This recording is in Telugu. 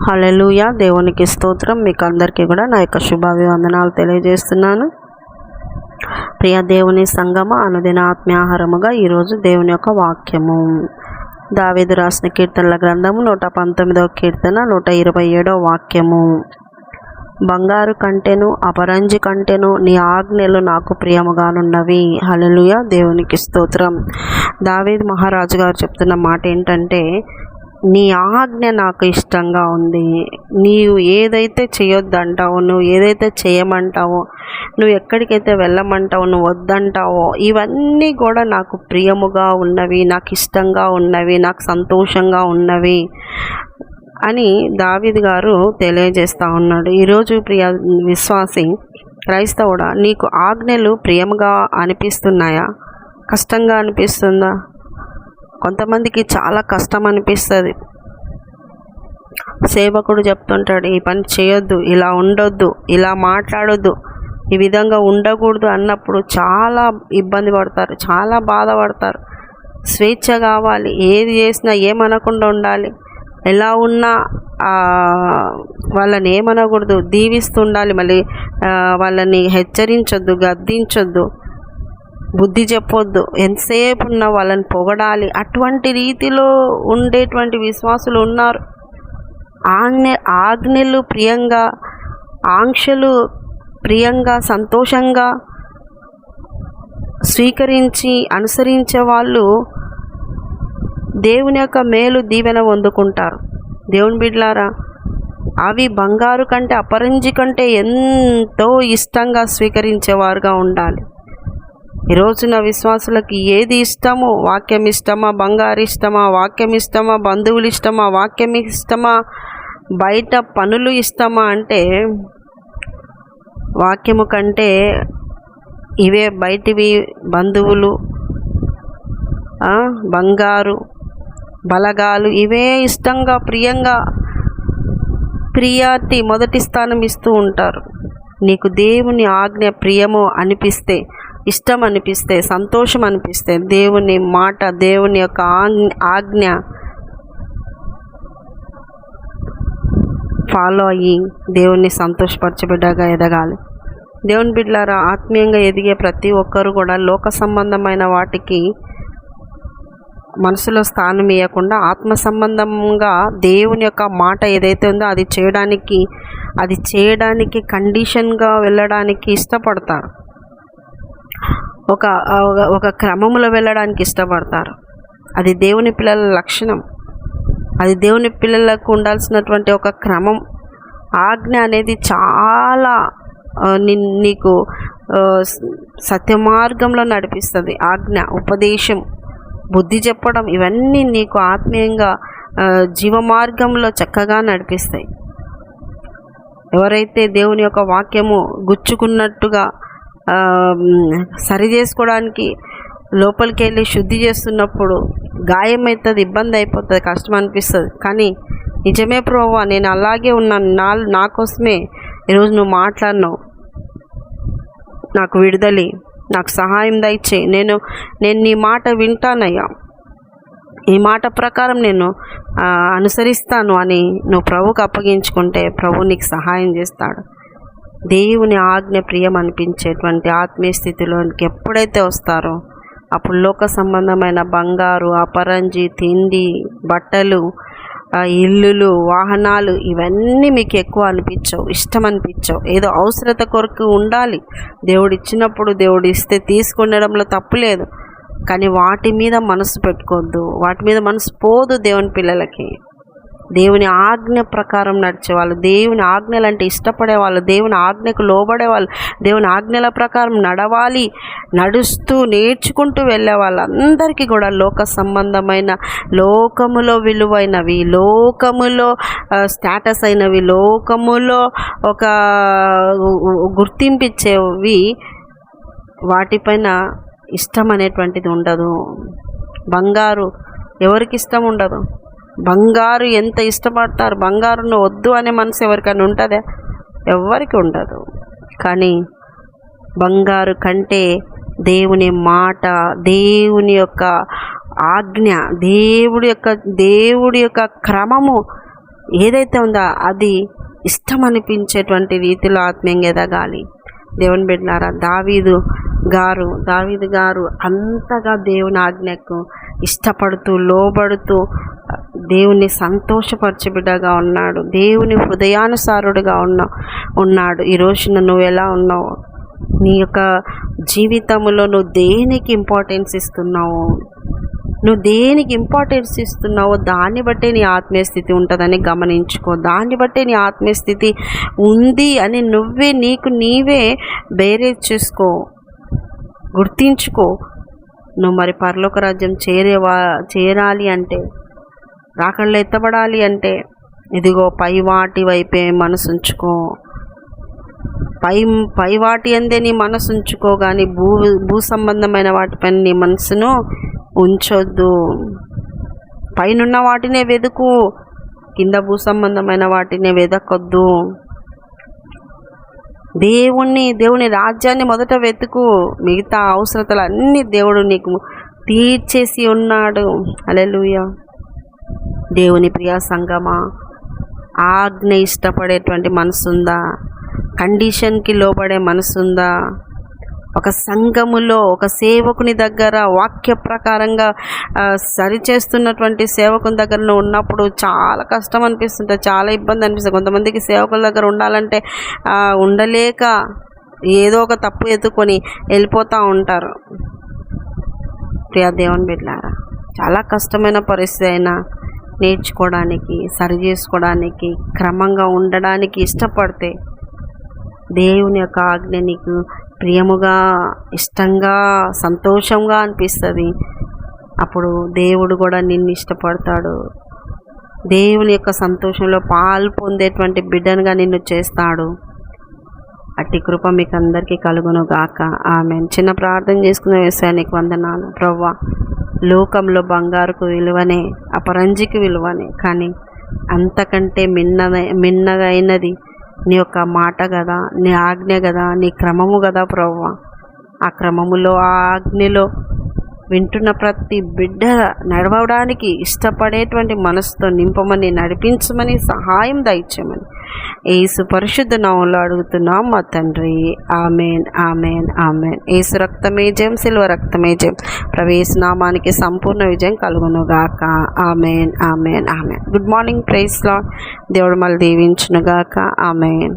హల్లెలూయా. దేవునికి స్తోత్రం. మీకు అందరికీ కూడా నా యొక్క శుభాభివందనాలు తెలియజేస్తున్నాను. ప్రియ దేవుని సంగమ అనుదిన ఆత్మీయాహారముగా ఈరోజు దేవుని యొక్క వాక్యము దావీదు రాసిన కీర్తనల గ్రంథము 119వ కీర్తన 127వ వాక్యము. బంగారు కంటెను అపరంజి కంటెను నీ ఆజ్ఞలు నాకు ప్రియముగానున్నవి. హల్లెలూయా. దేవునికి స్తోత్రం. దావీదు మహారాజు గారు చెప్తున్న మాట ఏంటంటే, నీ ఆజ్ఞ నాకు ఇష్టంగా ఉంది. నీవు ఏదైతే చేయొద్దంటావో, నువ్వు ఏదైతే చేయమంటావో, నువ్వు ఎక్కడికైతే వెళ్ళమంటావో, నువ్వు వద్దంటావో, ఇవన్నీ కూడా నాకు ప్రియముగా ఉన్నవి, నాకు ఇష్టంగా ఉన్నవి, నాకు సంతోషంగా ఉన్నవి అని దావీదు గారు తెలియజేస్తూ ఉన్నాడు. ఈరోజు ప్రియ విశ్వాసి క్రైస్తవుడా, నీకు ఆజ్ఞలు ప్రియముగా అనిపిస్తున్నాయా? కష్టంగా అనిపిస్తుందా? కొంతమందికి చాలా కష్టం అనిపిస్తుంది. సేవకుడు చెప్తుంటాడు, ఈ పని చేయొద్దు, ఇలా ఉండొద్దు, ఇలా మాట్లాడొద్దు, ఈ విధంగా ఉండకూడదు అన్నప్పుడు చాలా ఇబ్బంది పడతారు, చాలా బాధపడతారు. స్వేచ్ఛ కావాలి, ఏది చేసినా ఏమనకుండా ఉండాలి, ఎలా ఉన్నా వాళ్ళని ఏమనకూడదు, దీవిస్తుండాలి, మళ్ళీ వాళ్ళని హెచ్చరించొద్దు, గద్దించొద్దు, బుద్ధి చెప్పొద్దు, ఎంతసేపు ఉన్నా వాళ్ళని పొగడాలి. అటువంటి రీతిలో ఉండేటువంటి విశ్వాసులు ఉన్నారు. ఆజ్ఞలు ప్రియంగా, ఆంక్షలు ప్రియంగా, సంతోషంగా స్వీకరించి అనుసరించే వాళ్ళు దేవుని యొక్క మేలు దీవెన పొందుకుంటారు. దేవుని బిడ్డలారా, అవి బంగారు కంటే అపరంజి కంటే ఎంతో ఇష్టంగా స్వీకరించేవారుగా ఉండాలి. ఈరోజున విశ్వాసులకి ఏది ఇష్టమో, వాక్యం ఇష్టమా, బంగారు ఇష్టమా, వాక్యం ఇష్టమా, బంధువులు ఇష్టమా, వాక్యం ఇష్టమా, బయట పనులు ఇష్టమా అంటే, వాక్యము కంటే ఇవే బయటివి, బంధువులు, బంగారు, బలగాలు, ఇవే ఇష్టంగా ప్రియంగా ప్రియారిటీ మొదటి స్థానం ఇస్తూ ఉంటారు. నీకు దేవుని ఆజ్ఞ ప్రియము అనిపిస్తే, ఇష్టం అనిపిస్తే, సంతోషం అనిపిస్తే, దేవుని మాట, దేవుని యొక్క ఆజ్ఞ ఫాలో అయ్యి దేవుణ్ణి సంతోషపరచబిడ్డగా ఎదగాలి. దేవుని బిడ్డలారా, ఆత్మీయంగా ఎదిగే ప్రతి ఒక్కరు కూడా లోక సంబంధమైన వాటికి మనసులో స్థానం ఇవ్వకుండా ఆత్మ సంబంధంగా దేవుని యొక్క మాట ఏదైతే ఉందో అది చేయడానికి కండిషన్గా వెళ్ళడానికి ఇష్టపడతారు. ఒక క్రమంలో వెళ్ళడానికి ఇష్టపడతారు. అది దేవుని పిల్లల లక్షణం. అది దేవుని పిల్లలకు ఉండాల్సినటువంటి ఒక క్రమం. ఆజ్ఞ అనేది చాలా నీకు సత్యమార్గంలో నడిపిస్తుంది. ఆజ్ఞ, ఉపదేశం, బుద్ధి చెప్పడం, ఇవన్నీ నీకు ఆత్మీయంగా జీవమార్గంలో చక్కగా నడిపిస్తాయి. ఎవరైతే దేవుని యొక్క వాక్యము గుచ్చుకున్నట్టుగా సరి చేసుకోవడానికి లోపలికి వెళ్ళి శుద్ధి చేస్తున్నప్పుడు గాయమవుతుంది, ఇబ్బంది అయిపోతుంది, కష్టం అనిపిస్తుంది. కానీ నిజమే ప్రభువా, నేను అలాగే ఉన్నాను, నా కోసమే ఈరోజు నువ్వు మాట్లాడినావు, నాకు విడుదలి, నాకు సహాయం దయచేయి, నేను నీ మాట వింటానయ్యా, ఈ మాట ప్రకారం నేను అనుసరిస్తాను అని నువ్వు ప్రభువుకు అప్పగించుకుంటే ప్రభు నీకు సహాయం చేస్తాడు. దేవుని ఆజ్ఞ ప్రియం అనిపించేటువంటి ఆత్మీయ స్థితిలోనికి ఎప్పుడైతే వస్తారో అప్పుడు లోక సంబంధమైన బంగారు, అపరంజి, తిండి, బట్టలు, ఇల్లులు, వాహనాలు, ఇవన్నీ మీకు ఎక్కువ అనిపించవు, ఇష్టం అనిపించవు. ఏదో అవసరత కొరకు ఉండాలి. దేవుడు ఇచ్చినప్పుడు, దేవుడు ఇస్తే తీసుకునడంలో తప్పు లేదు. కానీ వాటి మీద మనసు పెట్టుకోవద్దు, వాటి మీద మనసు పోదు. దేవుని పిల్లలకి దేవుని ఆజ్ఞ ప్రకారం నడిచేవాళ్ళు, దేవుని ఆజ్ఞలు అంటే ఇష్టపడేవాళ్ళు, దేవుని ఆజ్ఞకు లోబడేవాళ్ళు, దేవుని ఆజ్ఞల ప్రకారం నడవాలి, నడుస్తూ నేర్చుకుంటూ వెళ్ళే వాళ్ళందరికీ కూడా లోక సంబంధమైన, లోకములో విలువైనవి, లోకములో స్టేటస్ అయినవి, లోకములో ఒక గుర్తింపిచ్చేవి, వాటిపైన ఇష్టం అనేటువంటిది ఉండదు. బంగారు ఎవరికి ఇష్టం ఉండదు? బంగారు ఎంత ఇష్టపడతారు? బంగారును వద్దు అనే మనసు ఎవరికైనా ఉంటుందా? ఎవరికి ఉండదు. కానీ బంగారు కంటే దేవుని మాట, దేవుని యొక్క ఆజ్ఞ, దేవుడి యొక్క క్రమము ఏదైతే ఉందో అది ఇష్టం అనిపించేటువంటి రీతిలో ఆత్మీయంగా ఎదగాలి. దేవుని బిడ్డలారా, దావీదు గారు అంతగా దేవుని ఆజ్ఞకు ఇష్టపడుతూ లోబడుతూ దేవుని సంతోషపరిచే బిడ్డగా ఉన్నాడు. దేవుని హృదయానుసారుడుగా ఉన్నాడు. ఈ రోజున నువ్వు ఎలా ఉన్నావు? నీ యొక్క జీవితంలో నువ్వు దేనికి ఇంపార్టెన్స్ ఇస్తున్నావు? నువ్వు దేనికి ఇంపార్టెన్స్ ఇస్తున్నావో దాన్ని బట్టే నీ ఆత్మీయ స్థితి ఉంటుందని గమనించుకో. దాన్ని బట్టే నీ ఆత్మీయ స్థితి ఉంది అని నీవే బేరేజ్ చేసుకో, గుర్తించుకో. నువ్వు మరి పరలోక రాజ్యం చేరాలి అంటే, రాకళ్ళు ఎత్తబడాలి అంటే, ఇదిగో పై వాటి వైపే మనసు ఉంచుకో. పై వాటి అందే నీ మనసు ఉంచుకో, కానీ భూ సంబంధమైన వాటిపైన నీ మనసును ఉంచొద్దు. పైనున్న వాటినే వెతుకు, కింద భూ సంబంధమైన వాటినే వెతకొద్దు. దేవుని రాజ్యాన్ని మొదట వెతుకు. మిగతా అవసరతలు అన్నీ దేవుడు నీకు తీర్చేసి ఉన్నాడు. హల్లెలూయా. దేవుని ప్రియ సంగమా, ఆజ్ఞ ఇష్టపడేటువంటి మనసుందా? కండిషన్కి లోబడే మనసుందా? ఒక సంఘములో ఒక సేవకుని దగ్గర వాక్య ప్రకారంగా సరిచేస్తున్నటువంటి సేవకుని దగ్గర నువ్వు ఉన్నప్పుడు చాలా కష్టం అనిపిస్తుంటుంది, చాలా ఇబ్బంది అనిపిస్తుంది. కొంతమందికి సేవకుల దగ్గర ఉండాలంటే ఉండలేక ఏదో ఒక తప్పు ఎత్తుకొని వెళ్ళిపోతూ ఉంటారు. ప్రియా దేవుని బిడ్డలారా, చాలా కష్టమైన పరిస్థితి అయినా నేర్చుకోవడానికి, సరి చేసుకోవడానికి, క్రమంగా ఉండడానికి ఇష్టపడితే దేవుని యొక్క ఆజ్ఞ నీకు ప్రియముగా, ఇష్టంగా, సంతోషంగా అనిపిస్తుంది. అప్పుడు దేవుడు కూడా నిన్ను ఇష్టపడతాడు. దేవుని యొక్క సంతోషంలో పాలు పొందేటువంటి బిడ్డనుగా నిన్ను చేస్తాడు. అట్టి కృప మీకు అందరికీ కలుగును గాక. ఆమేన్. చిన్న ప్రార్థన చేసుకునే విషయానికి వందనాలు. ప్రభువా, లోకంలో బంగారుకు విలువనే, అపరంజికి విలువనే, కానీ అంతకంటే మిన్నదైనది నీ యొక్క మాట కదా, నీ ఆజ్ఞ కదా, నీ క్రమము కదా ప్రభువా. ఆ క్రమములో, ఆ ఆజ్ఞలో వింటున్న ప్రతి బిడ్డ నడవడానికి ఇష్టపడేటువంటి మనసుతో నింపమని, నడిపించమని, సహాయం దయచేయమని యేసు పరిశుద్ధ నామములో అడుగుతున్నాం మా తండ్రి. ఆమేన్, ఆమేన్, ఆమేన్. యేసు రక్తమే జయం, సిలువ రక్తమే జయం. ప్రవేశ నామానికి సంపూర్ణ విజయం కలుగును గాక. ఆమేన్, ఆమేన్, ఆమేన్. Good morning. Praise Lord. దేవుడు మళ్ళీ దీవించును గాక. ఆమేన్.